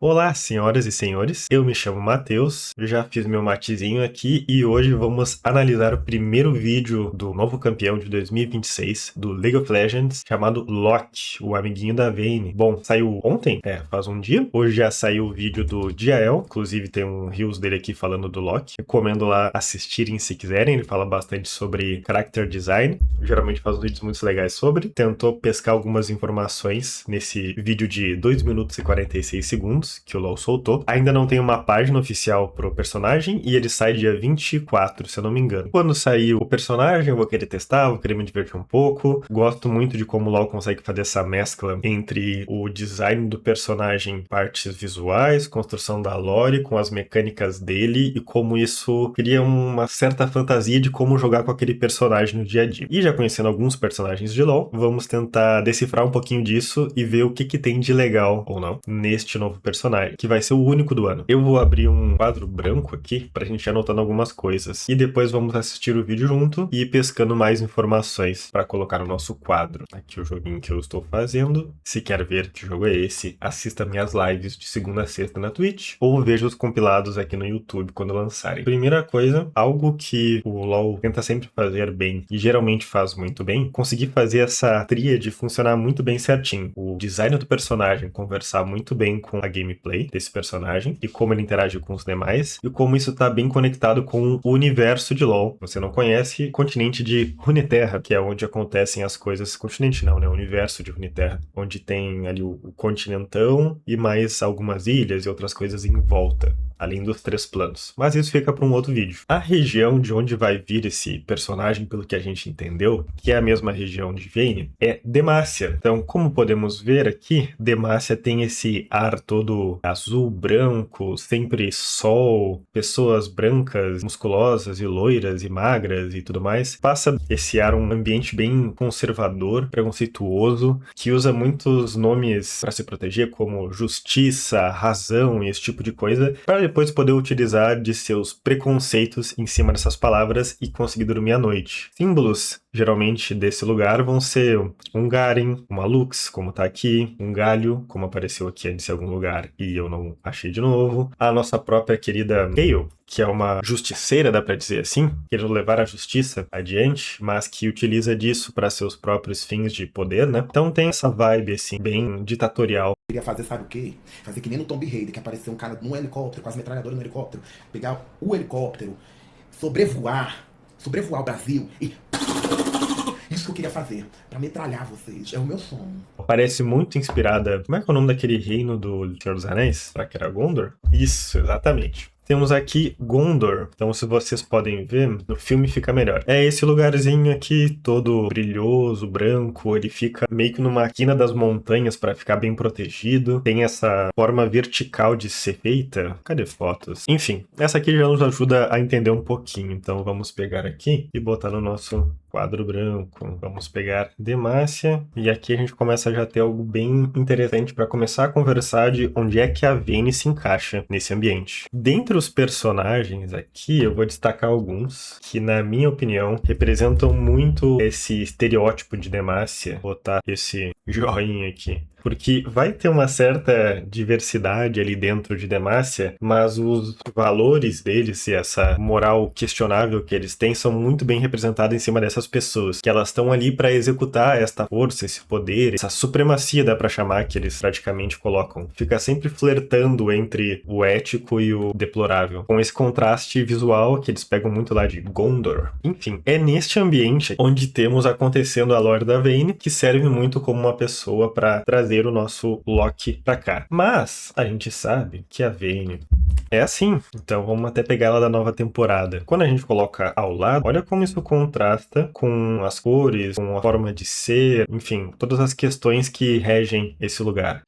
Olá, senhoras e senhores, eu me chamo Matheus, já fiz meu matezinho aqui e hoje vamos analisar o primeiro vídeo do novo campeão de 2026 do League of Legends, chamado Loki, o amiguinho da Vayne. Bom, saiu ontem? Faz um dia. Hoje já saiu o vídeo do Diael, inclusive tem um reels dele aqui falando do Loki. Recomendo lá assistirem se quiserem, ele fala bastante sobre character design, geralmente faz vídeos muito legais sobre. Tentou pescar algumas informações nesse vídeo de 2 minutos e 46 segundos, que o LoL soltou. Ainda não tem uma página oficial pro personagem e ele sai dia 24, se eu não me engano. Quando sair o personagem, eu vou querer testar, vou querer me divertir um pouco. Gosto muito de como o LoL consegue fazer essa mescla entre o design do personagem, partes visuais, construção da lore, com as mecânicas dele e como isso cria uma certa fantasia de como jogar com aquele personagem no dia a dia. E já conhecendo alguns personagens de LoL, vamos tentar decifrar um pouquinho disso e ver o que tem de legal, ou não, neste novo personagem, que vai ser o único do ano. Eu vou abrir um quadro branco aqui pra gente ir anotando algumas coisas. E depois vamos assistir o vídeo junto e ir pescando mais informações pra colocar no nosso quadro. Aqui o joguinho que eu estou fazendo. Se quer ver que jogo é esse, assista minhas lives de segunda a sexta na Twitch ou veja os compilados aqui no YouTube quando lançarem. Primeira coisa, algo que o LoL tenta sempre fazer bem e geralmente faz muito bem, conseguir fazer essa tríade funcionar muito bem certinho. O design do personagem conversar muito bem com a gameplay desse personagem e como ele interage com os demais e como isso tá bem conectado com o universo de LoL. Você não conhece o continente de Runeterra, que é onde acontecem as coisas. Continente não, né? O universo de Runeterra, onde tem ali o continentão e mais algumas ilhas e outras coisas em volta, além dos 3 planos. Mas isso fica para um outro vídeo. A região de onde vai vir esse personagem, pelo que a gente entendeu, que é a mesma região de Vayne, é Demacia. Então, como podemos ver aqui, Demacia tem esse ar todo azul, branco, sempre sol, pessoas brancas, musculosas e loiras e magras e tudo mais. Passa esse ar, um ambiente bem conservador, preconceituoso, que usa muitos nomes para se proteger, como justiça, razão e esse tipo de coisa, para depois poder utilizar de seus preconceitos em cima dessas palavras e conseguir dormir à noite. Símbolos, geralmente, desse lugar vão ser um Garen, uma Lux, como tá aqui, um galho, como apareceu aqui antes em algum lugar e eu não achei de novo, a nossa própria querida Kayle, que é uma justiceira, dá pra dizer assim, querendo levar a justiça adiante, mas que utiliza disso para seus próprios fins de poder, né? Então tem essa vibe, assim, bem ditatorial. Queria fazer, sabe o quê? Fazer que nem no Tomb Raider, que apareceu um cara num helicóptero, com as metralhadoras no helicóptero, pegar o helicóptero, sobrevoar o Brasil e... Isso que eu queria fazer, pra metralhar vocês. É o meu sonho. Parece muito inspirada... Como é que é o nome daquele reino do Senhor dos Anéis? Será que era Gondor? Isso, exatamente. Temos aqui Gondor, então se vocês podem ver, no filme fica melhor. É esse lugarzinho aqui, todo brilhoso, branco, ele fica meio que numa quina das montanhas para ficar bem protegido. Tem essa forma vertical de ser feita. Cadê fotos? Enfim, essa aqui já nos ajuda a entender um pouquinho, então vamos pegar aqui e botar no nosso quadro branco. Vamos pegar Demacia e aqui a gente começa a já ter algo bem interessante para começar a conversar de onde é que a Vayne se encaixa nesse ambiente. Dentre os personagens aqui, eu vou destacar alguns que, na minha opinião, representam muito esse estereótipo de Demacia. Vou botar esse joinha aqui. Porque vai ter uma certa diversidade ali dentro de Demacia, mas os valores deles e essa moral questionável que eles têm são muito bem representados em cima dessas pessoas, que elas estão ali para executar esta força, esse poder, essa supremacia, dá para chamar, que eles praticamente colocam. Fica sempre flertando entre o ético e o deplorável, com esse contraste visual que eles pegam muito lá de Gondor. Enfim, é neste ambiente onde temos acontecendo a lore da Vayne, que serve muito como uma pessoa para trazer o nosso Loki pra cá. Mas a gente sabe que a Vayne é assim, então vamos até pegar ela da nova temporada. Quando a gente coloca ao lado, olha como isso contrasta com as cores, com a forma de ser, enfim, todas as questões que regem esse lugar.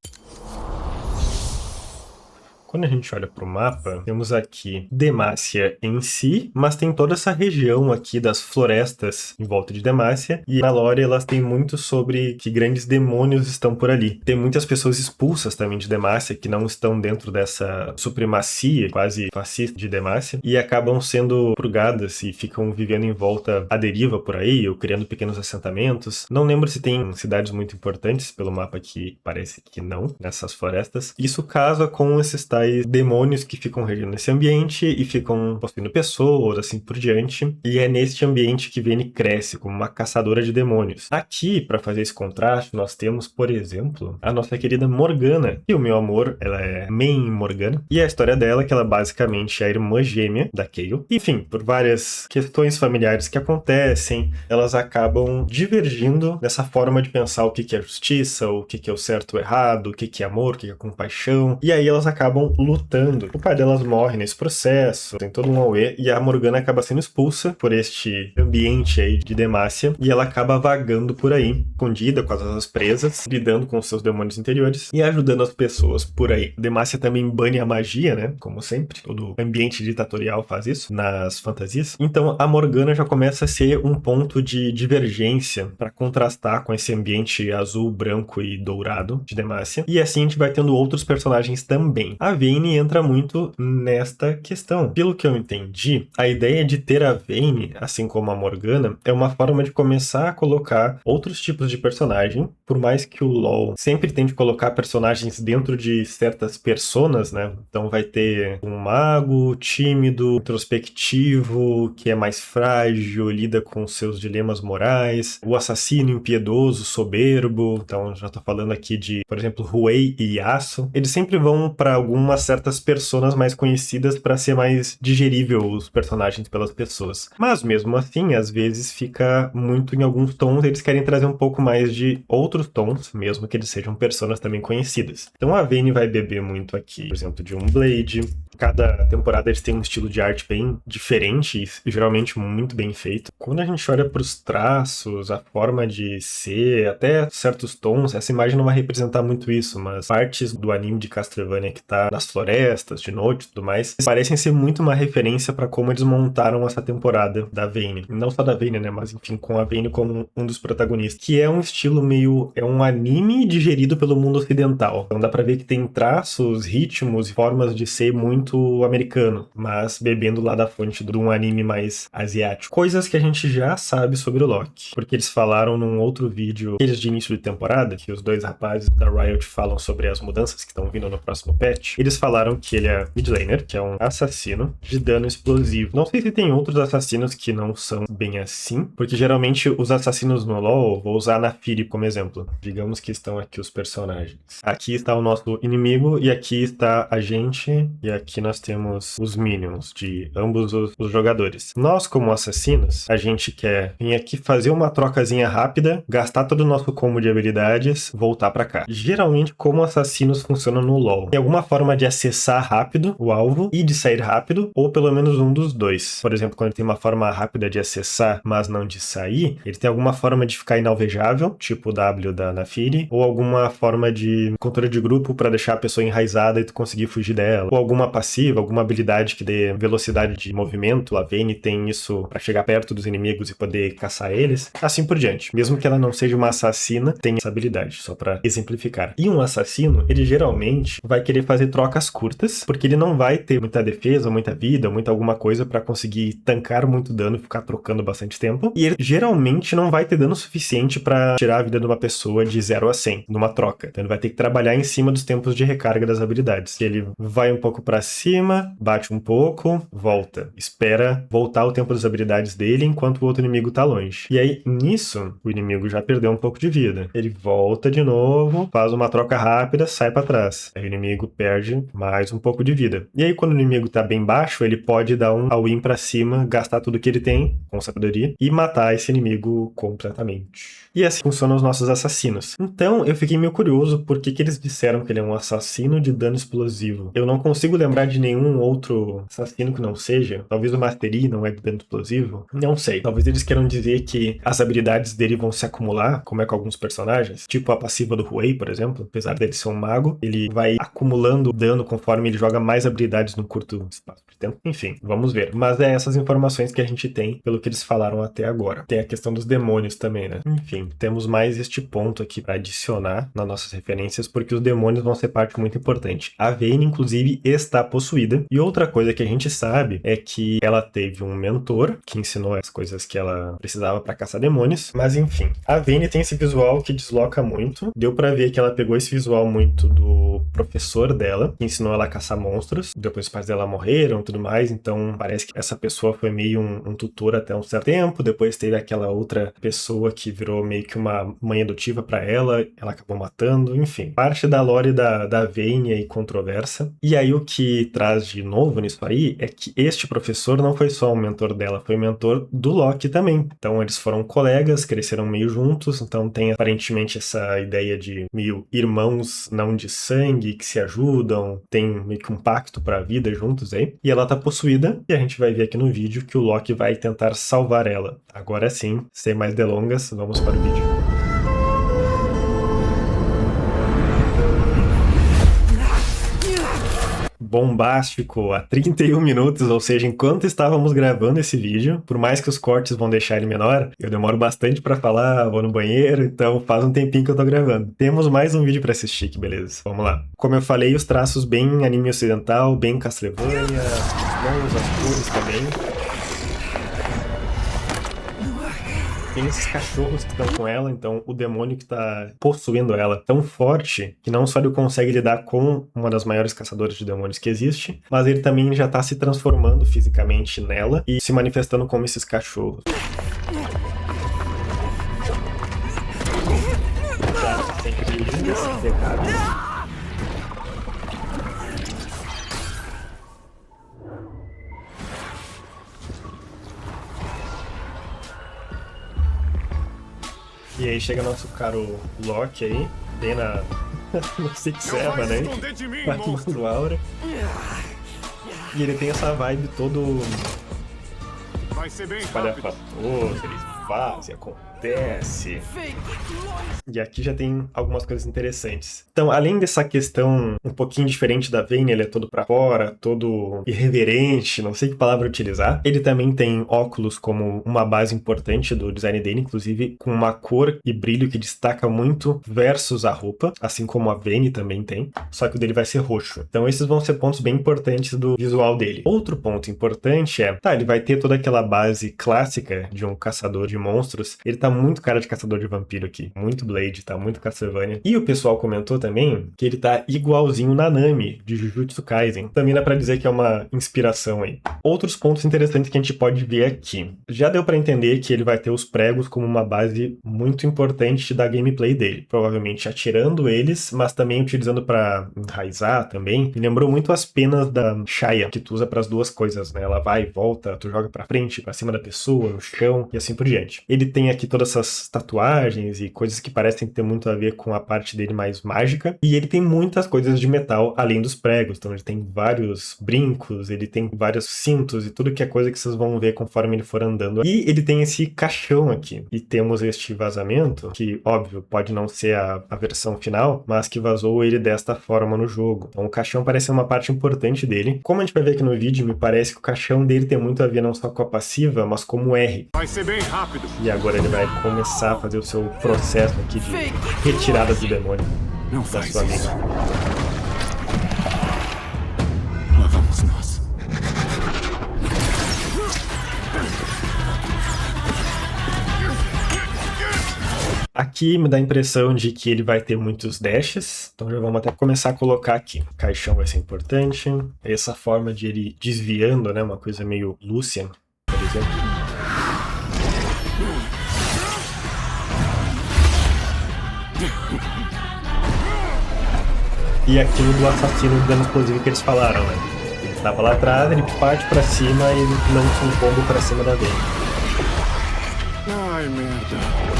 Quando a gente olha para o mapa, temos aqui Demacia em si, mas tem toda essa região aqui das florestas em volta de Demacia, e na lore elas têm muito sobre que grandes demônios estão por ali. Tem muitas pessoas expulsas também de Demacia, que não estão dentro dessa supremacia quase fascista de Demacia, e acabam sendo purgadas e ficam vivendo em volta à deriva por aí, ou criando pequenos assentamentos. Não lembro se tem cidades muito importantes pelo mapa aqui, parece que não, nessas florestas. Isso casa com esses tais demônios que ficam regendo esse ambiente e ficam possuindo pessoas, assim por diante. E é neste ambiente que Vayne cresce como uma caçadora de demônios. Aqui, para fazer esse contraste, nós temos, por exemplo, a nossa querida Morgana, que o meu amor, ela é main Morgana, e a história dela é que ela basicamente é a irmã gêmea da Kayle. Enfim, por várias questões familiares que acontecem, elas acabam divergindo nessa forma de pensar o que é justiça, o que é o certo ou errado, o que é amor, o que é compaixão, e aí elas acabam lutando. O pai delas morre nesse processo, tem todo um auê, e a Morgana acaba sendo expulsa por este ambiente aí de Demacia, e ela acaba vagando por aí, escondida com as asas presas, lidando com os seus demônios interiores e ajudando as pessoas por aí. Demacia também bane a magia, né? Como sempre, todo ambiente ditatorial faz isso nas fantasias. Então a Morgana já começa a ser um ponto de divergência para contrastar com esse ambiente azul, branco e dourado de Demacia. E assim a gente vai tendo outros personagens também. A Vayne entra muito nesta questão. Pelo que eu entendi, a ideia de ter a Vayne, assim como a Morgana, é uma forma de começar a colocar outros tipos de personagem, por mais que o LoL sempre tente colocar personagens dentro de certas personas, né? Então vai ter um mago tímido, introspectivo, que é mais frágil, lida com seus dilemas morais, o assassino impiedoso, soberbo. Então já tô falando aqui de, por exemplo, Ruei e Yasuo. Eles sempre vão para algumas certas personas mais conhecidas para ser mais digerível os personagens pelas pessoas. Mas mesmo assim, às vezes fica muito em alguns tons, eles querem trazer um pouco mais de outros tons, mesmo que eles sejam personas também conhecidas. Então a Vayne vai beber muito aqui, por exemplo, de um Blade. Cada temporada eles têm um estilo de arte bem diferente e geralmente muito bem feito. Quando a gente olha para os traços, a forma de ser, até certos tons, essa imagem não vai representar muito isso, mas partes do anime de Castlevania que tá nas florestas, de noite e tudo mais, parecem ser muito uma referência para como eles montaram essa temporada da Vayne. Não só da Vayne, né, mas enfim, com a Vayne como um dos protagonistas, que é um estilo meio... é um anime digerido pelo mundo ocidental. Então dá pra ver que tem traços, ritmos e formas de ser muito americano, mas bebendo lá da fonte de um anime mais asiático. Coisas que a gente já sabe sobre o Loki, porque eles falaram num outro vídeo, aqueles de início de temporada, que os dois rapazes da Riot falam sobre as mudanças que estão vindo no próximo patch. Eles falaram que ele é mid laner, que é um assassino de dano explosivo. Não sei se tem outros assassinos que não são bem assim, porque geralmente os assassinos no LoL, vou usar a Naafiri como exemplo. Digamos que estão aqui os personagens. Aqui está o nosso inimigo e aqui está a gente, e aqui nós temos os minions de ambos os jogadores. Nós, como assassinos, a gente quer vir aqui fazer uma trocazinha rápida, gastar todo o nosso combo de habilidades, voltar pra cá. Geralmente, como assassinos funcionam no LoL? Tem alguma forma de acessar rápido o alvo e de sair rápido, ou pelo menos um dos dois. Por exemplo, quando ele tem uma forma rápida de acessar, mas não de sair, ele tem alguma forma de ficar inalvejável, tipo o W da Naafiri, ou alguma forma de controle de grupo pra deixar a pessoa enraizada e tu conseguir fugir dela, ou alguma passiva, alguma habilidade que dê velocidade de movimento. A Vayne tem isso pra chegar perto dos inimigos e poder caçar eles, assim por diante. Mesmo que ela não seja uma assassina, tem essa habilidade, só pra exemplificar. E um assassino, ele geralmente vai querer fazer trocas curtas, porque ele não vai ter muita defesa, muita vida, muita alguma coisa pra conseguir tancar muito dano e ficar trocando bastante tempo. E ele geralmente não vai ter dano suficiente pra tirar a vida de uma pessoa de 0 a 100 numa troca. Então ele vai ter que trabalhar em cima dos tempos de recarga das habilidades. Ele vai um pouco pra cima, bate um pouco, volta. Espera voltar o tempo das habilidades dele enquanto o outro inimigo tá longe. E aí, nisso, o inimigo já perdeu um pouco de vida. Ele volta de novo, faz uma troca rápida, sai pra trás. Aí o inimigo perde mais um pouco de vida. E aí, quando o inimigo tá bem baixo, ele pode dar um all-in pra cima, gastar tudo que ele tem, com sabedoria, e matar esse inimigo completamente. E assim funcionam os nossos assassinos. Então, eu fiquei meio curioso por que eles disseram que ele é um assassino de dano explosivo. Eu não consigo lembrar de nenhum outro assassino que não seja. Talvez o Master Yi não é de dano explosivo. Não sei. Talvez eles queiram dizer que as habilidades dele vão se acumular, como é com alguns personagens. Tipo a passiva do Ruei, por exemplo. Apesar dele ser um mago, ele vai acumulando mudando conforme ele joga mais habilidades no curto espaço de tempo. Enfim, vamos ver. Mas é essas informações que a gente tem pelo que eles falaram até agora. Tem a questão dos demônios também, né? Enfim, temos mais este ponto aqui para adicionar nas nossas referências, porque os demônios vão ser parte muito importante. A Vayne, inclusive, está possuída. E outra coisa que a gente sabe é que ela teve um mentor que ensinou as coisas que ela precisava para caçar demônios. Mas enfim, a Vayne tem esse visual que desloca muito. Deu para ver que ela pegou esse visual muito do professor dela, que ensinou ela a caçar monstros. Depois os pais dela morreram e tudo mais, então parece que essa pessoa foi meio um tutor até um certo tempo. Depois teve aquela outra pessoa que virou meio que uma mãe adotiva para ela acabou matando, enfim. Parte da lore da Vayne aí controversa. E aí o que traz de novo nisso aí é que este professor não foi só um mentor dela, foi mentor do Loki também. Então eles foram colegas, cresceram meio juntos, então tem aparentemente essa ideia de meio irmãos não de sangue que se ajudam, tem meio que um pacto pra vida juntos aí. E ela tá possuída, e a gente vai ver aqui no vídeo que o Loki vai tentar salvar ela. Agora sim, sem mais delongas, vamos para o vídeo. Bombástico a 31 minutos, ou seja, enquanto estávamos gravando esse vídeo, por mais que os cortes vão deixar ele menor, eu demoro bastante pra falar, vou no banheiro, então faz um tempinho que eu tô gravando. Temos mais um vídeo pra assistir, que beleza. Vamos lá. Como eu falei, os traços bem anime ocidental, bem Castlevania, bons as cores também. Tem esses cachorros que estão com ela, então o demônio que tá possuindo ela é tão forte que não só ele consegue lidar com uma das maiores caçadoras de demônios que existe, mas ele também já tá se transformando fisicamente nela e se manifestando como esses cachorros. Tá sempre lindas, impecáveis. E aí chega nosso caro Loki aí, bem no Six Serva, né? Matando Aura. E ele tem essa vibe todo espalhafatoso, ele faz e acontece. E aqui já tem algumas coisas interessantes. Então, além dessa questão um pouquinho diferente da Vayne, ele é todo pra fora, todo irreverente, não sei que palavra utilizar. Ele também tem óculos como uma base importante do design dele, inclusive com uma cor e brilho que destaca muito versus a roupa, assim como a Vayne também tem, só que o dele vai ser roxo. Então esses vão ser pontos bem importantes do visual dele. Outro ponto importante é, ele vai ter toda aquela base clássica de um caçador de monstros. Ele tá muito cara de caçador de vampiro aqui, muito Blade, tá muito Castlevania. E o pessoal comentou também que ele tá igualzinho Nanami, de Jujutsu Kaisen. Também dá pra dizer que é uma inspiração aí. Outros pontos interessantes que a gente pode ver aqui. Já deu pra entender que ele vai ter os pregos como uma base muito importante da gameplay dele. Provavelmente atirando eles, mas também utilizando pra enraizar também. Me lembrou muito as penas da Shaya, que tu usa pras duas coisas, né? Ela vai e volta, tu joga pra frente, pra cima da pessoa, no chão e assim por diante. Ele tem aqui todas essas tatuagens e coisas que parecem ter muito a ver com a parte dele mais mágica. E ele tem muitas coisas de metal além dos pregos. Então ele tem vários brincos, ele tem vários cintos e tudo que é coisa que vocês vão ver conforme ele for andando. E ele tem esse caixão aqui. E temos este vazamento, que óbvio pode não ser a versão final, mas que vazou ele desta forma no jogo. Então o caixão parece ser uma parte importante dele. Como a gente vai ver aqui no vídeo, me parece que o caixão dele tem muito a ver não só com a passiva, mas como R. Vai ser bem rápido. E agora ele vai começar a fazer o seu processo aqui de retirada do demônio da sua amiga. Lá vamos nós. Aqui me dá a impressão de que ele vai ter muitos dashes, então já vamos até começar a colocar aqui. O caixão vai ser importante, essa forma de ele desviando, né, uma coisa meio Lucian, por exemplo. E aquilo do assassino de dano explosivo que eles falaram, né? Ele estava lá atrás, ele parte pra cima e lança um combo pra cima da Vayne. Ai, merda.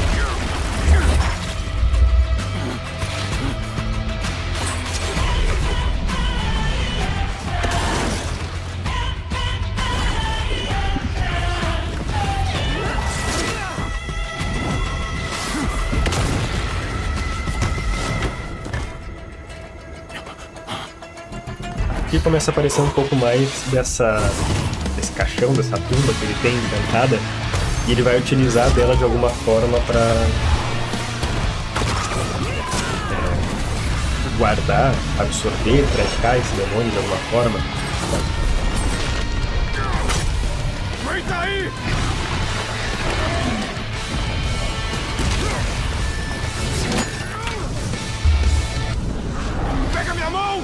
E começa a aparecer um pouco mais desse caixão, dessa tumba que ele tem encantada, e ele vai utilizar dela de alguma forma para guardar, absorver, trancar esse demônio de alguma forma. Aguenta aí! Pega minha mão!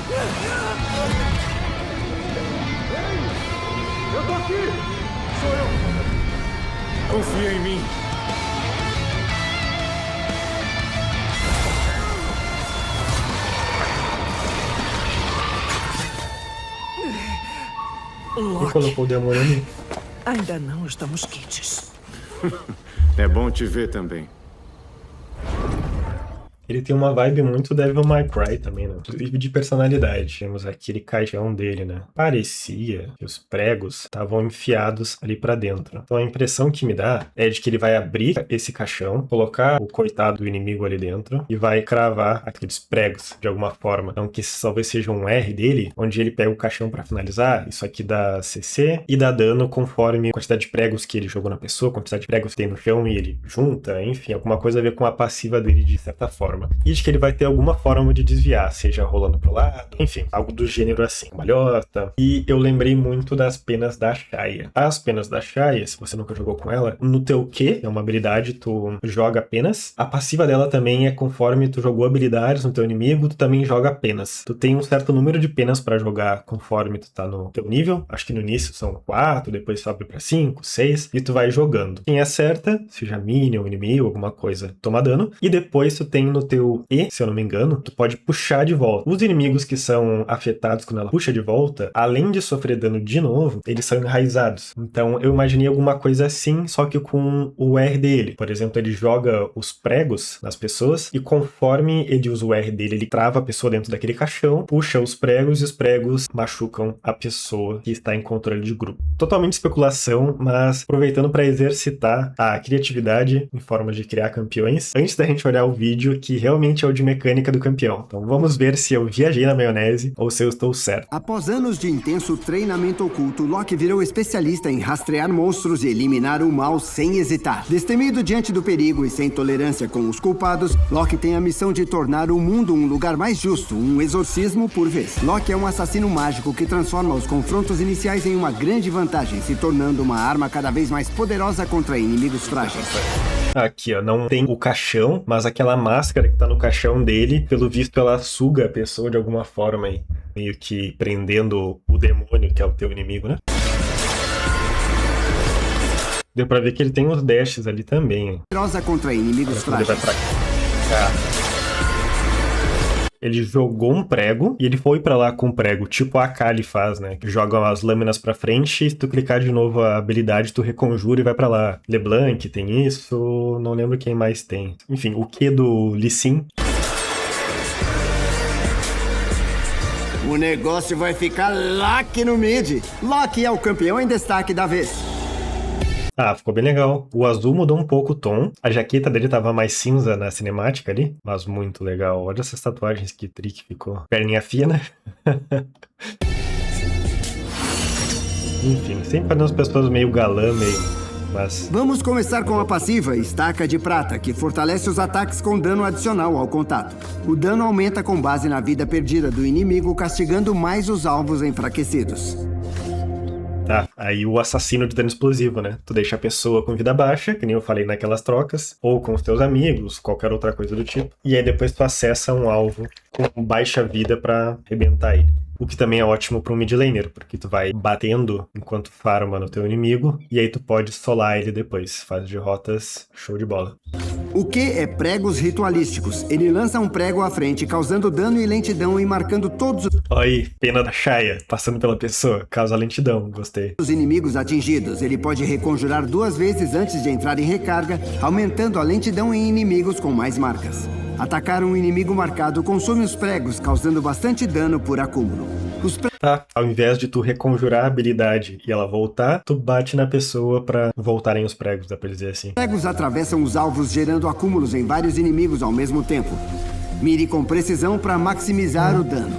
Eu tô aqui! Sou eu! Confia em mim! E colocou o demônio ali. Ainda não estamos quites. É bom te ver também. Ele tem uma vibe muito Devil May Cry também, né? Inclusive de personalidade. Temos aquele caixão dele, né? Parecia que os pregos estavam enfiados ali pra dentro. Então a impressão que me dá é de que ele vai abrir esse caixão, colocar o coitado do inimigo ali dentro e vai cravar aqueles pregos de alguma forma. Então que talvez seja um R dele, onde ele pega o caixão pra finalizar. Isso aqui dá CC e dá dano conforme a quantidade de pregos que ele jogou na pessoa, a quantidade de pregos que tem no chão e ele junta, enfim, alguma coisa a ver com a passiva dele de certa forma. E de que ele vai ter alguma forma de desviar, seja rolando pro lado, enfim, algo do gênero assim, malhota. E eu lembrei muito das penas da Shaya. As penas da Shaya, se você nunca jogou com ela, no teu Q, é uma habilidade, tu joga penas. A passiva dela também é conforme tu jogou habilidades no teu inimigo, tu também joga penas. Tu tem um certo número de penas pra jogar conforme tu tá no teu nível. Acho que no início são 4, depois sobe pra 5, 6, e tu vai jogando. Quem acerta, seja minion, inimigo, alguma coisa, toma dano. E depois tu tem no teu E, se eu não me engano, tu pode puxar de volta. Os inimigos que são afetados quando ela puxa de volta, além de sofrer dano de novo, eles são enraizados. Então eu imaginei alguma coisa assim, só que com o R dele. Por exemplo, ele joga os pregos nas pessoas e conforme ele usa o R dele, ele trava a pessoa dentro daquele caixão, puxa os pregos e os pregos machucam a pessoa que está em controle de grupo. Totalmente especulação, mas aproveitando para exercitar a criatividade em forma de criar campeões, antes da gente olhar o vídeo que realmente é o de mecânica do campeão. Então vamos ver se eu viajei na maionese ou se eu estou certo. Após anos de intenso treinamento oculto, Loki virou especialista em rastrear monstros e eliminar o mal sem hesitar. Destemido diante do perigo e sem tolerância com os culpados, Loki tem a missão de tornar o mundo um lugar mais justo, um exorcismo por vez. Loki é um assassino mágico que transforma os confrontos iniciais em uma grande vantagem, se tornando uma arma cada vez mais poderosa contra inimigos frágeis. Aqui, ó, não tem o caixão, mas aquela máscara que tá no caixão dele, pelo visto ela suga a pessoa de alguma forma aí, meio que prendendo o demônio que é o teu inimigo, né? Deu pra ver que ele tem uns dashes ali também, hein? Poderosa contra inimigos Ele vai frágeis. pra cá. Ele jogou um prego e ele foi pra lá com o prego, tipo a Akali faz, né? Que joga as lâminas pra frente e se tu clicar de novo a habilidade, tu reconjura e vai pra lá. LeBlanc tem isso, não lembro quem mais tem. Enfim, o Q do Lee Sin. O negócio vai ficar Loki no mid. Loki é o campeão em destaque da vez. Ah, ficou bem legal. O azul mudou um pouco o tom. A jaqueta dele tava mais cinza na cinemática ali, mas muito legal. Olha essas tatuagens, que trick ficou. Perninha fina. Enfim, sempre fazendo as pessoas meio galã, meio... Mas... Vamos começar com a passiva Estaca de Prata, que fortalece os ataques com dano adicional ao contato. O dano aumenta com base na vida perdida do inimigo, castigando mais os alvos enfraquecidos. Tá, aí o assassino de dano explosivo, né? Tu deixa a pessoa com vida baixa, que nem eu falei naquelas trocas, ou com os teus amigos, qualquer outra coisa do tipo. E aí depois tu acessa um alvo com baixa vida pra arrebentar ele. O que também é ótimo para um mid laner, porque tu vai batendo enquanto farma no teu inimigo, e aí tu pode solar ele depois. Faz de rotas show de bola. O que é pregos ritualísticos? Ele lança um prego à frente, causando dano e lentidão e marcando todos Olha aí, pena da Shaya, passando pela pessoa, causa lentidão, gostei. os inimigos atingidos. Ele pode reconjurar 2 vezes antes de entrar em recarga, aumentando a lentidão em inimigos com mais marcas. Atacar um inimigo marcado consome os pregos, causando bastante dano por acúmulo. Os Tá, ao invés de tu reconjurar a habilidade e ela voltar, tu bate na pessoa pra voltarem os pregos, dá pra dizer assim. pregos atravessam os alvos, gerando acúmulos em vários inimigos ao mesmo tempo. Mire com precisão para maximizar o dano.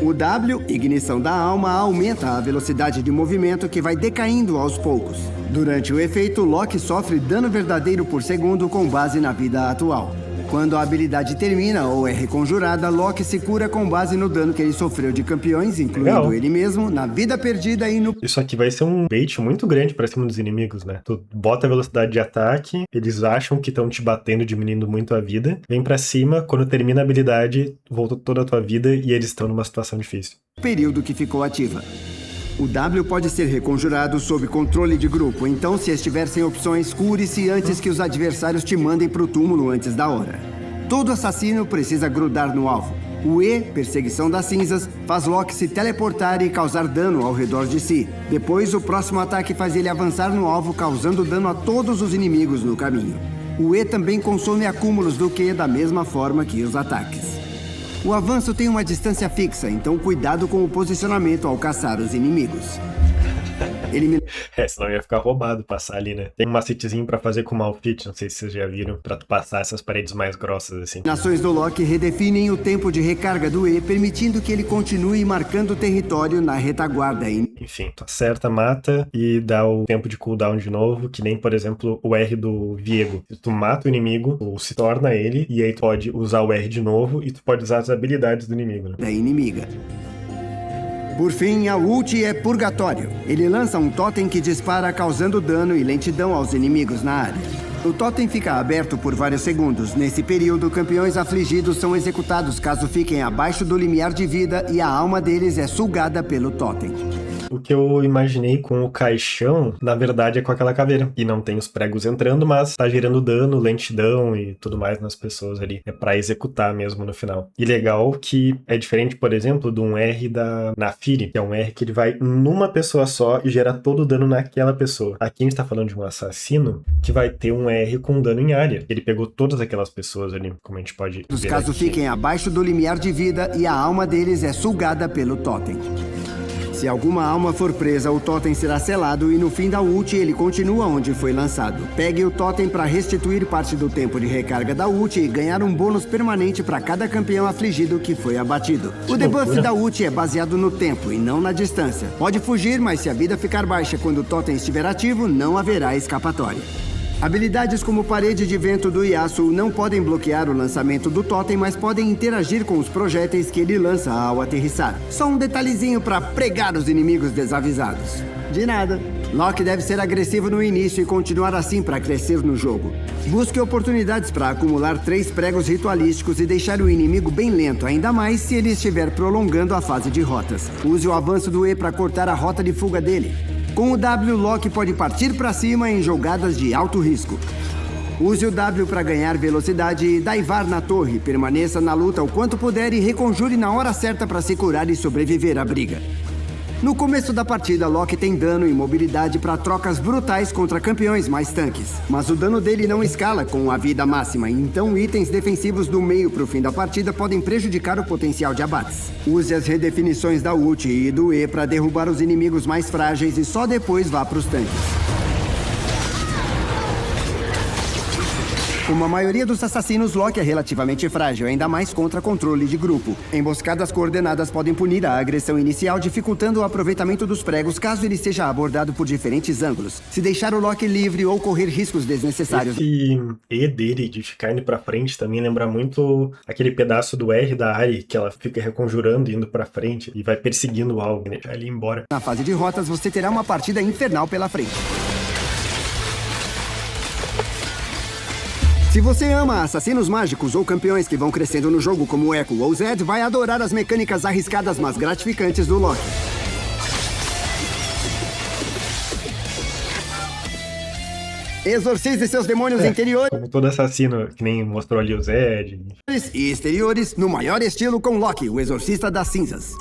O W, ignição da alma, aumenta a velocidade de movimento que vai decaindo aos poucos. Durante o efeito, Loki sofre dano verdadeiro por segundo com base na vida atual. Quando a habilidade termina ou é reconjurada, Loki se cura com base no dano que ele sofreu de campeões, incluindo Legal. ele mesmo, na vida perdida e no... Isso aqui vai ser um bait muito grande pra cima dos inimigos, né? Tu bota a velocidade de ataque, eles acham que estão te batendo, diminuindo muito a vida, vem pra cima, quando termina a habilidade, volta toda a tua vida e eles estão numa situação difícil. período que ficou ativa. O W pode ser reconjurado sob controle de grupo, então se estiver sem opções, cure-se antes que os adversários te mandem pro túmulo antes da hora. Todo assassino precisa grudar no alvo. O E, Perseguição das Cinzas, faz Loki se teleportar e causar dano ao redor de si. Depois, o próximo ataque faz ele avançar no alvo, causando dano a todos os inimigos no caminho. O E também consome acúmulos do Q da mesma forma que os ataques. O avanço tem uma distância fixa, então cuidado com o posicionamento ao caçar os inimigos. Senão ia ficar roubado passar ali, né? Tem um macetezinho pra fazer com o Malfit, não sei se vocês já viram, pra tu passar essas paredes mais grossas assim. Eliminações do Loki redefinem o tempo de recarga do E, permitindo que ele continue marcando território na retaguarda. Enfim, tu acerta, mata e dá o tempo de cooldown de novo, que nem, por exemplo, o R do Viego. Se tu mata o inimigo, tu se torna ele, e aí tu pode usar o R de novo e tu pode usar as habilidades do inimigo, né? Da inimiga. Por fim, a ult é Purgatório. Ele lança um totem que dispara causando dano e lentidão aos inimigos na área. O totem fica aberto por vários segundos. Nesse período, campeões afligidos são executados caso fiquem abaixo do limiar de vida e a alma deles é sugada pelo totem. O que eu imaginei com o caixão, na verdade, é com aquela caveira. E não tem os pregos entrando, mas tá gerando dano, lentidão e tudo mais nas pessoas ali. É pra executar mesmo no final. E legal que é diferente, por exemplo, de um R da Naafiri, que é um R que ele vai numa pessoa só e gera todo o dano naquela pessoa. Aqui a gente tá falando de um assassino que vai ter um R com dano em área. Ele pegou todas aquelas pessoas ali, como a gente pode ver caso aqui. Fiquem abaixo do limiar de vida e a alma deles é sugada pelo totem. Se alguma alma for presa, o totem será selado e no fim da ult ele continua onde foi lançado. Pegue o totem para restituir parte do tempo de recarga da ult e ganhar um bônus permanente para cada campeão afligido que foi abatido. O debuff da ult é baseado no tempo e não na distância. Pode fugir, mas se a vida ficar baixa quando o totem estiver ativo, não haverá escapatória. Habilidades como Parede de Vento do Yasuo não podem bloquear o lançamento do totem, mas podem interagir com os projéteis que ele lança ao aterrissar. Só um detalhezinho para pregar os inimigos desavisados. De nada. Loki deve ser agressivo no início e continuar assim para crescer no jogo. Busque oportunidades para acumular 3 pregos ritualísticos e deixar o inimigo bem lento, ainda mais se ele estiver prolongando a fase de rotas. Use o avanço do E para cortar a rota de fuga dele. Com o W, Loki pode partir para cima em jogadas de alto risco. Use o W para ganhar velocidade e daivar na torre. Permaneça na luta o quanto puder e reconjure na hora certa para se curar e sobreviver à briga. No começo da partida, Loki tem dano e mobilidade para trocas brutais contra campeões mais tanques. Mas o dano dele não escala com a vida máxima, então itens defensivos do meio para o fim da partida podem prejudicar o potencial de abates. Use as redefinições da ult e do E para derrubar os inimigos mais frágeis e só depois vá para os tanques. Como a maioria dos assassinos, Loki é relativamente frágil, ainda mais contra controle de grupo. Emboscadas coordenadas podem punir a agressão inicial, dificultando o aproveitamento dos pregos caso ele seja abordado por diferentes ângulos. Se deixar o Loki livre ou correr riscos desnecessários... Esse E dele, de ficar indo pra frente, também lembra muito aquele pedaço do R da Ahri, que ela fica reconjurando, indo pra frente e vai perseguindo o alvo, né? Deixar ele ir embora. Na fase de rotas, você terá uma partida infernal pela frente. Se você ama assassinos mágicos ou campeões que vão crescendo no jogo como Echo ou Zed, vai adorar as mecânicas arriscadas mas gratificantes do Loki. Exorcize seus demônios interiores Como todo assassino, que nem mostrou ali o Zed. e exteriores no maior estilo com Loki, o Exorcista das Cinzas.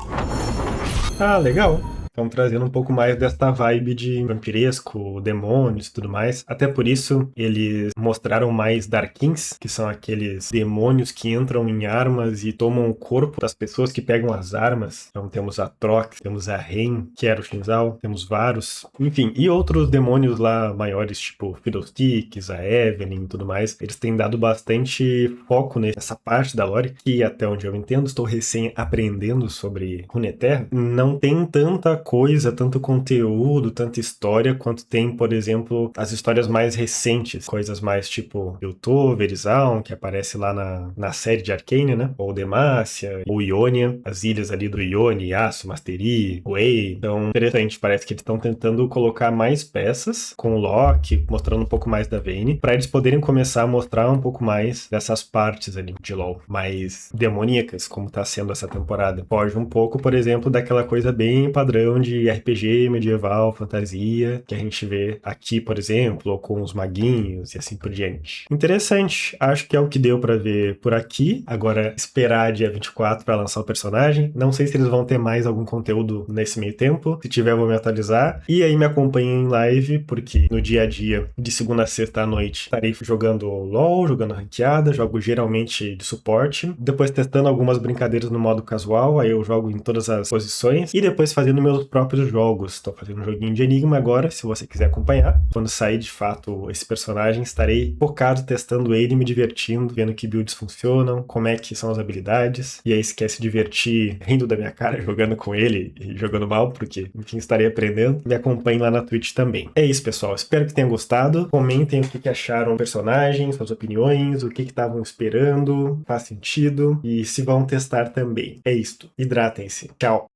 Ah, legal. Estão trazendo um pouco mais desta vibe de vampiresco, demônios e tudo mais. Até por isso, eles mostraram mais Darkins, que são aqueles demônios que entram em armas e tomam o corpo das pessoas que pegam as armas. Então temos a Trox, temos a Ren, que era o Shinzal, temos Varus, enfim, e outros demônios lá maiores, tipo Fiddlesticks, a Evelyn e tudo mais. Eles têm dado bastante foco nessa parte da lore, que até onde eu entendo, estou recém aprendendo sobre Runeterra, não tem tanta coisa, tanto conteúdo, tanta história, quanto tem, por exemplo, as histórias mais recentes, coisas mais tipo Piltover, Verizon, que aparece lá na série de Arcane, né? Ou Demacia, ou Ionia, as ilhas ali do Ione, Yasuo, Mastery, Wei. Então, interessante, parece que eles estão tentando colocar mais peças com o Loki, mostrando um pouco mais da Vayne, para eles poderem começar a mostrar um pouco mais dessas partes ali de LoL, mais demoníacas, como tá sendo essa temporada. Foge um pouco, por exemplo, daquela coisa bem padrão de RPG medieval, fantasia, que a gente vê aqui, por exemplo, ou com os maguinhos e assim por diante. Interessante, acho que é o que deu pra ver por aqui. Agora, esperar dia 24 pra lançar o personagem. Não sei se eles vão ter mais algum conteúdo nesse meio tempo. Se tiver, eu vou me atualizar. E aí me acompanhem em live, porque no dia a dia, de segunda a sexta à noite, estarei jogando LoL, jogando ranqueada, jogo geralmente de suporte, depois testando algumas brincadeiras no modo casual, aí eu jogo em todas as posições, e depois fazendo meus próprios jogos. Estou fazendo um joguinho de Enigma agora, se você quiser acompanhar. Quando sair de fato esse personagem, estarei focado testando ele, me divertindo, vendo que builds funcionam, como é que são as habilidades, e aí se quer se divertir rindo da minha cara, jogando com ele e jogando mal, porque enfim, estarei aprendendo. Me acompanhe lá na Twitch também. É isso, pessoal, espero que tenham gostado. Comentem o que acharam do personagem, suas opiniões, o que estavam esperando, faz sentido, e se vão testar também. É isto, hidratem-se. Tchau!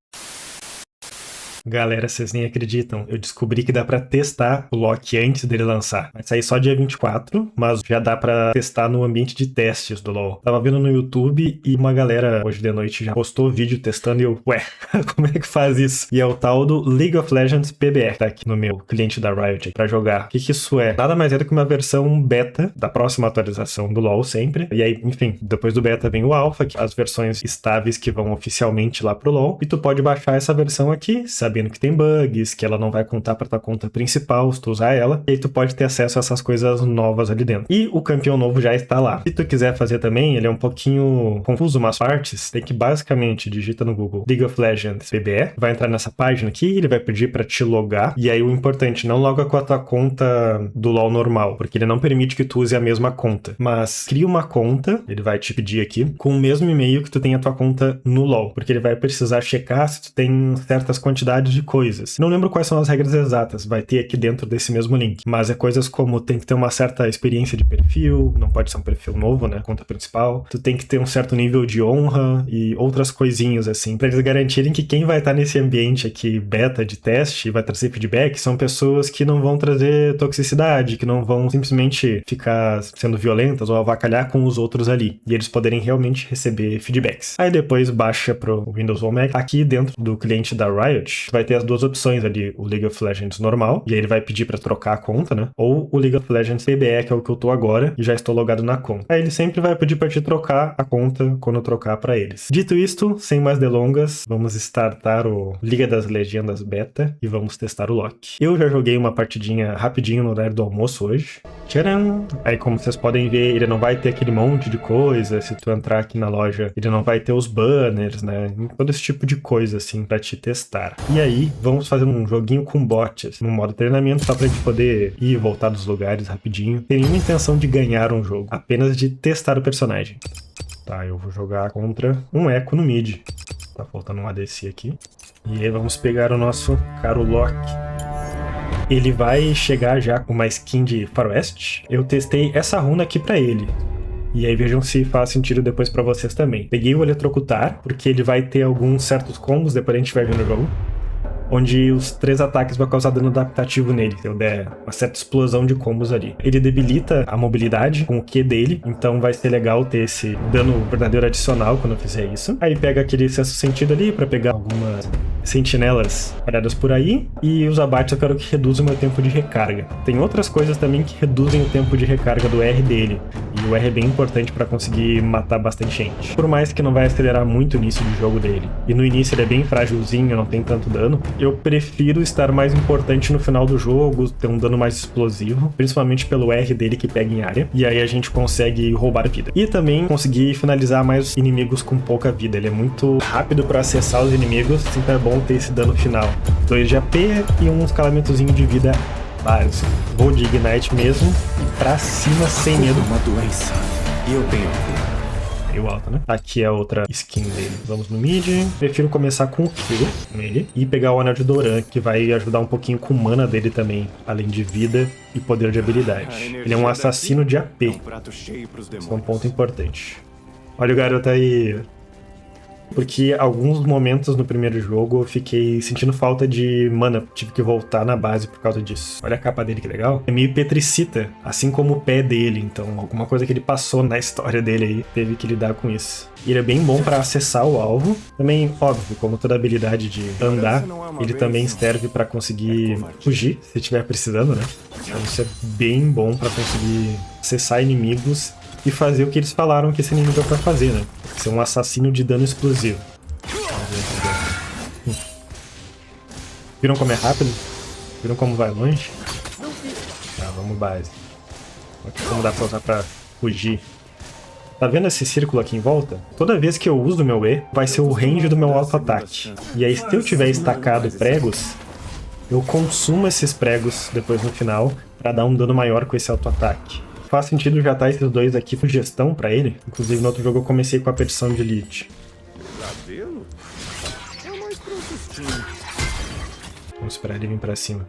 Galera, vocês nem acreditam, eu descobri que dá pra testar o Loki antes dele lançar. Vai sair só dia 24, mas já dá pra testar no ambiente de testes do LoL. Tava vendo no YouTube e uma galera hoje de noite já postou vídeo testando e eu, como é que faz isso? E é o tal do League of Legends PBR, tá aqui no meu cliente da Riot pra jogar. O que isso é? Nada mais é do que uma versão beta da próxima atualização do LoL sempre. E aí, enfim, depois do beta vem o alpha, que é as versões estáveis que vão oficialmente lá pro LoL. E tu pode baixar essa versão aqui, sabendo que tem bugs, que ela não vai contar pra tua conta principal se tu usar ela, e aí tu pode ter acesso a essas coisas novas ali dentro. E o campeão novo já está lá. Se tu quiser fazer também, ele é um pouquinho confuso umas partes, tem que basicamente digita no Google League of Legends PBE, vai entrar nessa página aqui, ele vai pedir pra te logar, e aí o importante, não loga com a tua conta do LoL normal, porque ele não permite que tu use a mesma conta, mas cria uma conta, ele vai te pedir aqui, com o mesmo e-mail que tu tem a tua conta no LoL, porque ele vai precisar checar se tu tem certas quantidades de coisas. Não lembro quais são as regras exatas, vai ter aqui dentro desse mesmo link, mas é coisas como tem que ter uma certa experiência de perfil, não pode ser um perfil novo, né, conta principal, tu tem que ter um certo nível de honra e outras coisinhas assim, pra eles garantirem que quem vai estar nesse ambiente aqui beta de teste e vai trazer feedback são pessoas que não vão trazer toxicidade, que não vão simplesmente ficar sendo violentas ou avacalhar com os outros ali, e eles poderem realmente receber feedbacks. Aí depois baixa pro Windows ou Mac, aqui dentro do cliente da Riot, vai ter as duas opções ali, o League of Legends normal, e aí ele vai pedir pra trocar a conta, né? Ou o League of Legends PBE, que é o que eu tô agora, e já estou logado na conta. Aí ele sempre vai pedir pra te trocar a conta quando eu trocar pra eles. Dito isto, sem mais delongas, vamos startar o Liga das Legendas Beta e vamos testar o Loki. Eu já joguei uma partidinha rapidinho no horário do almoço hoje. Tcharam! Aí como vocês podem ver, ele não vai ter aquele monte de coisa, se tu entrar aqui na loja, ele não vai ter os banners, né? Todo esse tipo de coisa, assim, pra te testar. E aí, vamos fazer um joguinho com bots, no modo treinamento, só pra gente poder ir e voltar dos lugares rapidinho. Sem nenhuma intenção de ganhar um jogo, apenas de testar o personagem. Tá, eu vou jogar contra um Echo no mid. Tá faltando um ADC aqui. E aí vamos pegar o nosso caro Loki. Ele vai chegar já com uma skin de faroeste. Eu testei essa runa aqui pra ele. E aí vejam se faz sentido depois pra vocês também. Peguei o Eletrocutar, porque ele vai ter alguns certos combos, depois a gente vai ver no jogo, onde os 3 ataques vão causar dano adaptativo nele, se eu der uma certa explosão de combos ali. Ele debilita a mobilidade com o Q dele, então vai ser legal ter esse dano verdadeiro adicional quando eu fizer isso. Aí pega aquele sexto sentido ali pra pegar algumas sentinelas paradas por aí, e os abates eu quero que reduzam o meu tempo de recarga. Tem outras coisas também que reduzem o tempo de recarga do R dele, E o R é bem importante pra conseguir matar bastante gente. Por mais que não vai acelerar muito o início de jogo dele, e no início ele é bem frágilzinho, não tem tanto dano, eu prefiro estar mais importante no final do jogo, ter um dano mais explosivo, principalmente pelo R dele que pega em área, e aí a gente consegue roubar vida. E também conseguir finalizar mais inimigos com pouca vida. Ele é muito rápido pra acessar os inimigos, sempre é bom ter esse dano final. 2 de AP e um escalamentozinho de vida básico. Vou de Ignite mesmo e pra cima sem medo. Uma doença. E eu tenho a ver. Meio alta, né? Aqui é a outra skin dele. Vamos no mid. Prefiro começar com o Q nele e pegar o Anel de Doran, que vai ajudar um pouquinho com o mana dele também, além de vida e poder de habilidade. Ele é um assassino de AP. Isso é um ponto importante. Olha o garoto aí. Porque alguns momentos no primeiro jogo eu fiquei sentindo falta de mana, tive que voltar na base por causa disso. Olha a capa dele, que legal. É meio petricita, assim como o pé dele, então alguma coisa que ele passou na história dele aí, teve que lidar com isso. E ele é bem bom pra acessar o alvo. Também, óbvio, como toda habilidade de andar, ele também serve pra conseguir fugir, se estiver precisando, né? Então isso é bem bom pra conseguir acessar inimigos e fazer o que eles falaram que esse inimigo é pra fazer, né? Ser um assassino de dano explosivo. Viram como é rápido? Viram como vai longe? Tá, vamos base. Aqui como dá pra usar pra fugir. Tá vendo esse círculo aqui em volta? Toda vez que eu uso o meu E, vai ser o range do meu auto-ataque. E aí, se eu tiver estacado pregos, eu consumo esses pregos depois no final pra dar um dano maior com esse auto-ataque. Faz sentido já estar esses dois aqui com gestão pra ele. Inclusive no outro jogo eu comecei com a petição de elite. Vamos esperar ele vir pra cima.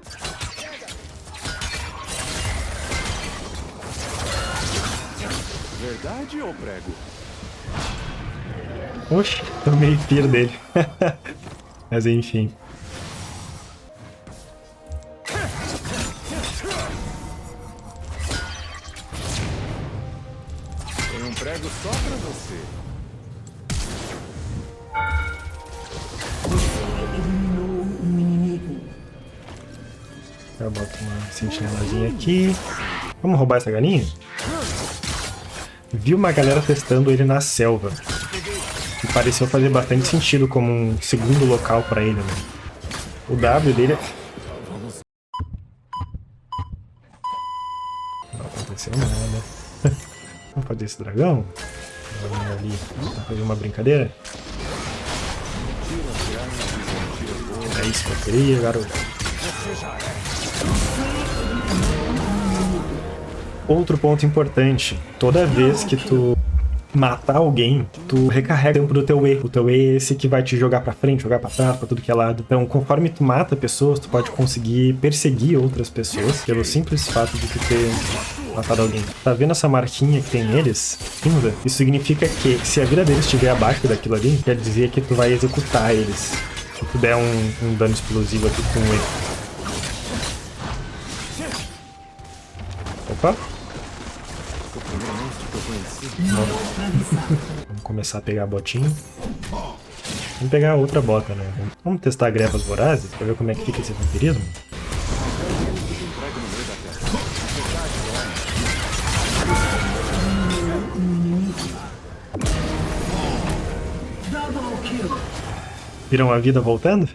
Verdade ou prego? Oxe, tomei tiro dele. Mas enfim. Tem um prego só pra você. Eu boto uma sentinelazinha aqui. Vamos roubar essa galinha? Vi uma galera testando ele na selva. E pareceu fazer bastante sentido como um segundo local pra ele, né? O W dele é... Não aconteceu nada. Vamos fazer esse dragão? Ali, pra fazer uma brincadeira? É isso que eu queria, garoto. Outro ponto importante, toda vez que tu matar alguém, tu recarrega o tempo do teu E. O teu E é esse que vai te jogar pra frente, jogar pra trás, pra tudo que é lado. Então, conforme tu mata pessoas, tu pode conseguir perseguir outras pessoas pelo simples fato de tu ter matado alguém. Tá vendo essa marquinha que tem neles? Cinza? Isso significa que se a vida deles estiver abaixo daquilo ali, quer dizer que tu vai executar eles. Se tu der um dano explosivo aqui com um E. Opa! Vamos começar a pegar a botinha. Vamos pegar a outra bota, né? Vamos testar grevas vorazes pra ver como é que fica esse vampirismo. Viram a vida voltando?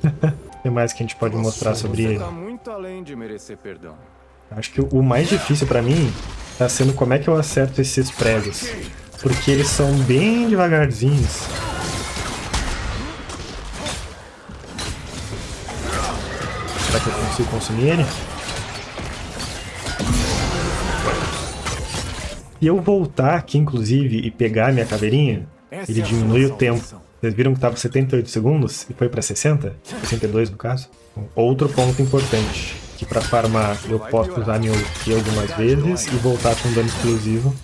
O que mais que a gente pode mostrar sobre ele? Tá muito além de merecer perdão. Acho que o mais difícil pra mim tá sendo como é que eu acerto esses pregos. Porque eles são bem devagarzinhos. Será que eu consigo consumir ele? Se eu voltar aqui, inclusive, e pegar minha caveirinha, ele diminui o tempo. Vocês viram que estava 78 segundos e foi para 60? 62 no caso. Outro ponto importante, que para farmar eu posso usar meu Q algumas vezes e voltar com dano exclusivo.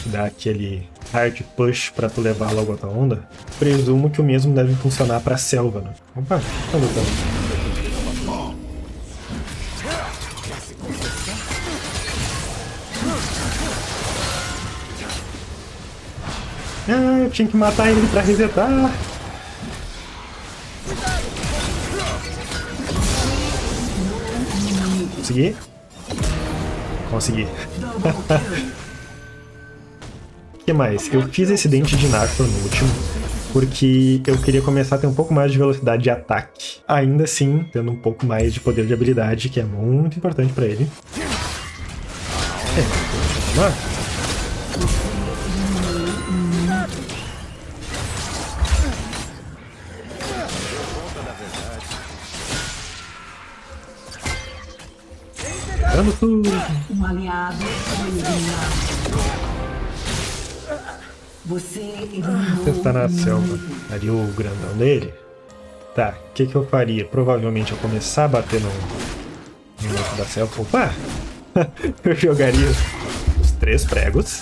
Dar aquele hard push para tu levar logo a tua onda. Presumo que o mesmo deve funcionar para selva, né? Opa, tá lutando. Ah, eu tinha que matar ele pra resetar. Consegui? Consegui. O que mais? Eu fiz esse dente de Nacor no último, porque eu queria começar a ter um pouco mais de velocidade de ataque. Ainda assim, tendo um pouco mais de poder de habilidade, que é muito importante pra ele. Vamos lá. Dando tudo. Um aliado foi eliminado. Você eliminou. Você tá na selva. Ali o grandão dele. Tá, o que eu faria? Provavelmente eu começar a bater no outro da selva. Opa! Eu jogaria os 3 pregos,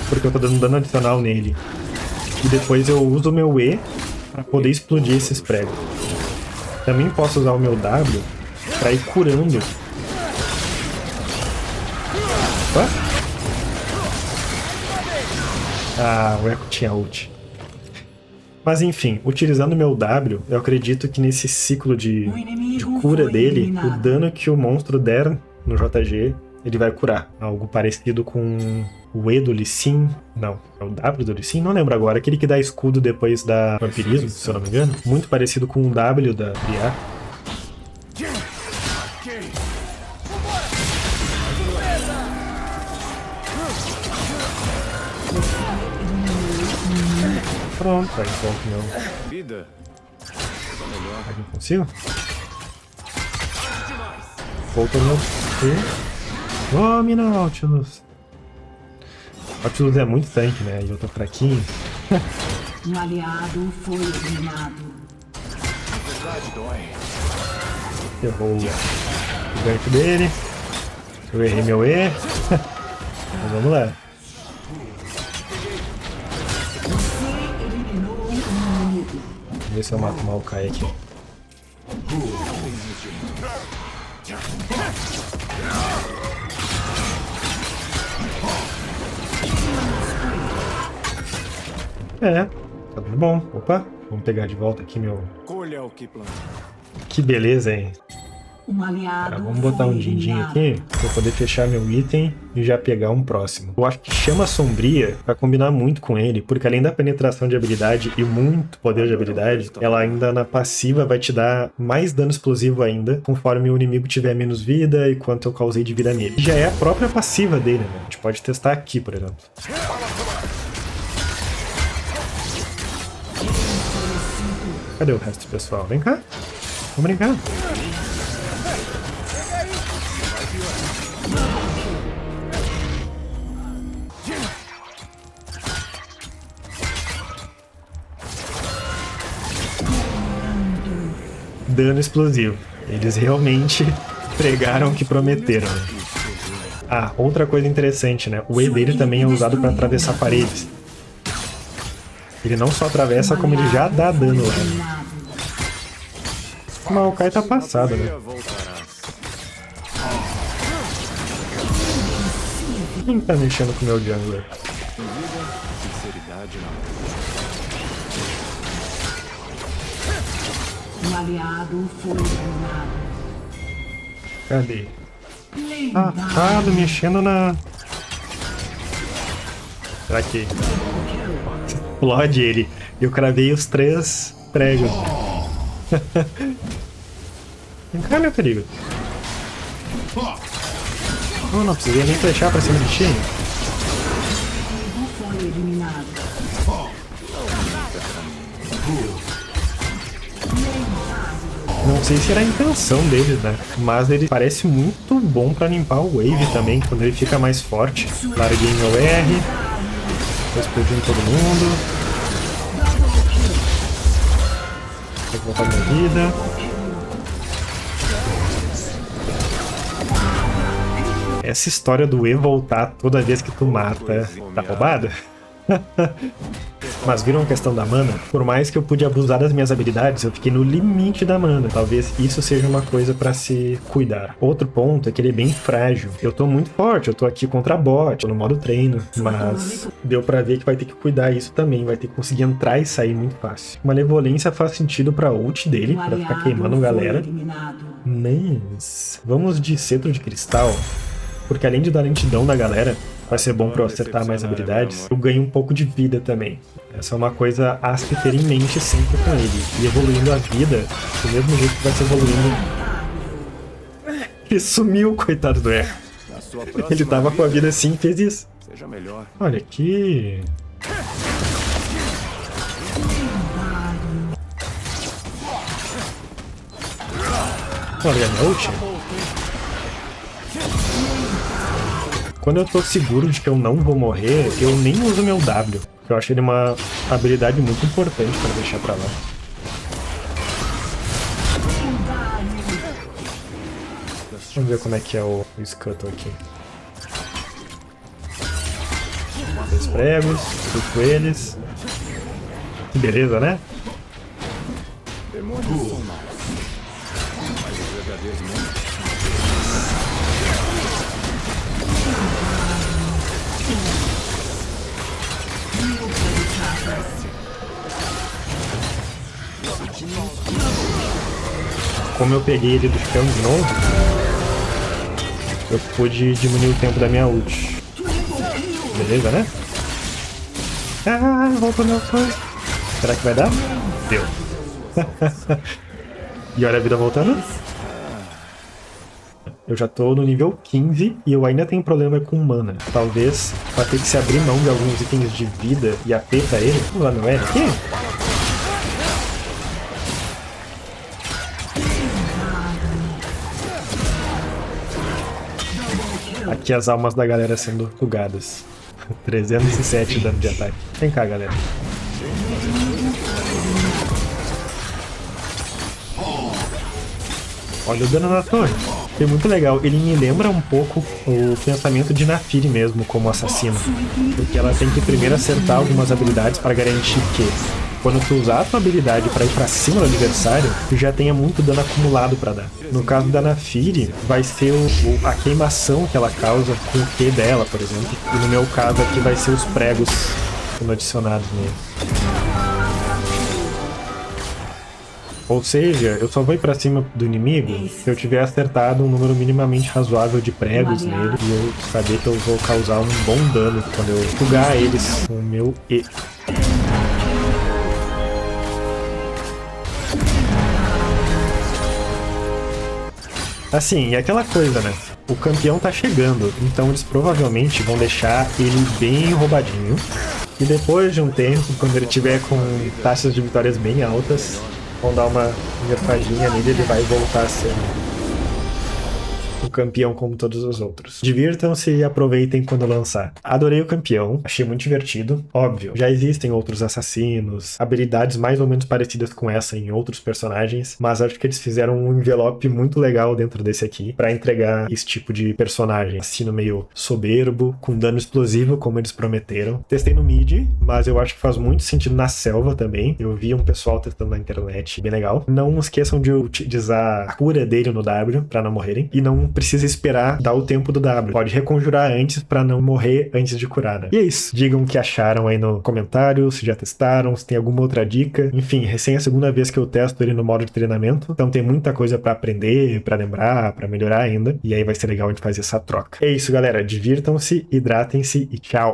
porque eu tô dando dano adicional nele. E depois eu uso o meu E pra poder explodir esses pregos. Também posso usar o meu W pra ir curando. Opa! Ah, o Echo tinha ult. Mas enfim, utilizando meu W, eu acredito que nesse ciclo de cura dele, o dano que o monstro der no JG, ele vai curar. Algo parecido com o E do Lee Sin. Não, é o W do Lee Sin? Não lembro agora. Aquele que dá escudo depois da vampirismo, se eu não me engano. Muito parecido com o W da Briar. Pronto, vai um pouco não. Vida. Aqui não consigo? Volta meu. Tome não, Nautilus. Nautilus é muito tanque, né? E eu tô fraquinho. Um aliado foi eliminado. Errou o gancho dele. Eu errei meu E. Mas vamos lá. Vamos ver se eu mato o Maokai aqui. É, tá tudo bom. Opa, vamos pegar de volta aqui meu... Colha o que planta. Que beleza, hein? Um aliado Tá, vamos botar um din-din aqui pra eu poder fechar meu item e já pegar um próximo. Eu acho que Chama Sombria vai combinar muito com ele, porque além da penetração de habilidade e muito poder de habilidade, ela ainda na passiva vai te dar mais dano explosivo ainda, conforme o inimigo tiver menos vida e quanto eu causei de vida nele. Já é a própria passiva dele, né? A gente pode testar aqui, por exemplo. Cadê o resto, pessoal? Vem cá. Vamos brincar. Dano explosivo. Eles realmente pregaram o que prometeram. Né? Ah, outra coisa interessante, né? O E dele também é usado para atravessar paredes. Ele não só atravessa, como ele já dá dano lá. O Maokai tá passado, né? Quem tá mexendo com o meu jungler? Um aliado foi eliminado. Cadê? Safado, mexendo na... Será que... Explode ele. Eu cravei os 3 pregos. Vem cá, meu perigo. Oh, não precisei nem flechar pra cima de ti. Foi eliminado. Não sei se era a intenção deles, né? Mas ele parece muito bom pra limpar o Wave também, quando ele fica mais forte. Larguei meu R. Tô explodindo todo mundo. Tem que voltar minha vida. Essa história do E voltar toda vez que tu mata, tá roubada? Mas viram a questão da mana? Por mais que eu pude abusar das minhas habilidades, eu fiquei no limite da mana. Talvez isso seja uma coisa pra se cuidar. Outro ponto é que ele é bem frágil. Eu tô muito forte, eu tô aqui contra bot, tô no modo treino. Mas deu pra ver que vai ter que cuidar isso também. Vai ter que conseguir entrar e sair muito fácil. Malevolência faz sentido pra ult dele, pra ficar queimando galera. Mas vamos de Cetro de Cristal. Porque além de dar lentidão na galera, vai ser bom pra eu acertar mais habilidades, eu ganho um pouco de vida também. Essa é uma coisa a se ter em mente sempre com ele. E evoluindo a vida, do mesmo jeito que vai se evoluindo. Ele sumiu, coitado do Echo. Ele tava com a vida assim e fez isso. Seja melhor. Olha aqui. Olha a minha ult. Quando eu tô seguro de que eu não vou morrer, eu nem uso meu W. Eu acho ele uma habilidade muito importante pra deixar pra lá. Vamos ver como é que é o Scuttle aqui. 2 pregos, com eles. Beleza, né? Demônios são maus. Mas os verdadeiros não. Como eu peguei ele do chão de novo, eu pude diminuir o tempo da minha ult. Beleza, né? Ah, voltou meu sonho. Será que vai dar? Deu. E olha a vida voltando. Eu já tô no nível 15 e eu ainda tenho problema com mana. Talvez vai ter que se abrir mão de alguns itens de vida e AP pra ele. Vamos lá no L aqui. Aqui as almas da galera sendo bugadas. 307 dano de ataque. Vem cá, galera. Olha o dano na torre. É muito legal. Ele me lembra um pouco o pensamento de Naafiri mesmo, como assassino. Porque ela tem que primeiro acertar algumas habilidades para garantir que, quando tu usar a tua habilidade para ir pra cima do adversário, tu já tenha muito dano acumulado para dar. No caso da Naafiri, vai ser a queimação que ela causa com o Q dela, por exemplo. E no meu caso aqui vai ser os pregos sendo adicionados nele. Ou seja, eu só vou ir pra cima do inimigo se eu tiver acertado um número minimamente razoável de pregos nele e eu saber que eu vou causar um bom dano quando eu sugar eles com o meu E. Assim, é aquela coisa, né? O campeão tá chegando, então eles provavelmente vão deixar ele bem roubadinho. E depois de um tempo, quando ele tiver com taxas de vitórias bem altas, vão dar uma nerfadinha nele e ele vai voltar a ser um campeão como todos os outros. Divirtam-se e aproveitem quando lançar. Adorei o campeão, achei muito divertido. Óbvio, já existem outros assassinos, habilidades mais ou menos parecidas com essa em outros personagens, mas acho que eles fizeram um envelope muito legal dentro desse aqui pra entregar esse tipo de personagem. Assassino meio soberbo, com dano explosivo, como eles prometeram. Testei no mid, mas eu acho que faz muito sentido na selva também. Eu vi um pessoal testando na internet, bem legal. Não esqueçam de utilizar a cura dele no W pra não morrerem. E não precisa esperar dar o tempo do W. Pode reconjurar antes pra não morrer antes de curar, né? E é isso. Digam o que acharam aí no comentário, se já testaram, se tem alguma outra dica. Enfim, recém é a segunda vez que eu testo ele no modo de treinamento, então tem muita coisa pra aprender, pra lembrar, pra melhorar ainda. E aí vai ser legal a gente fazer essa troca. É isso, galera. Divirtam-se, hidratem-se e tchau!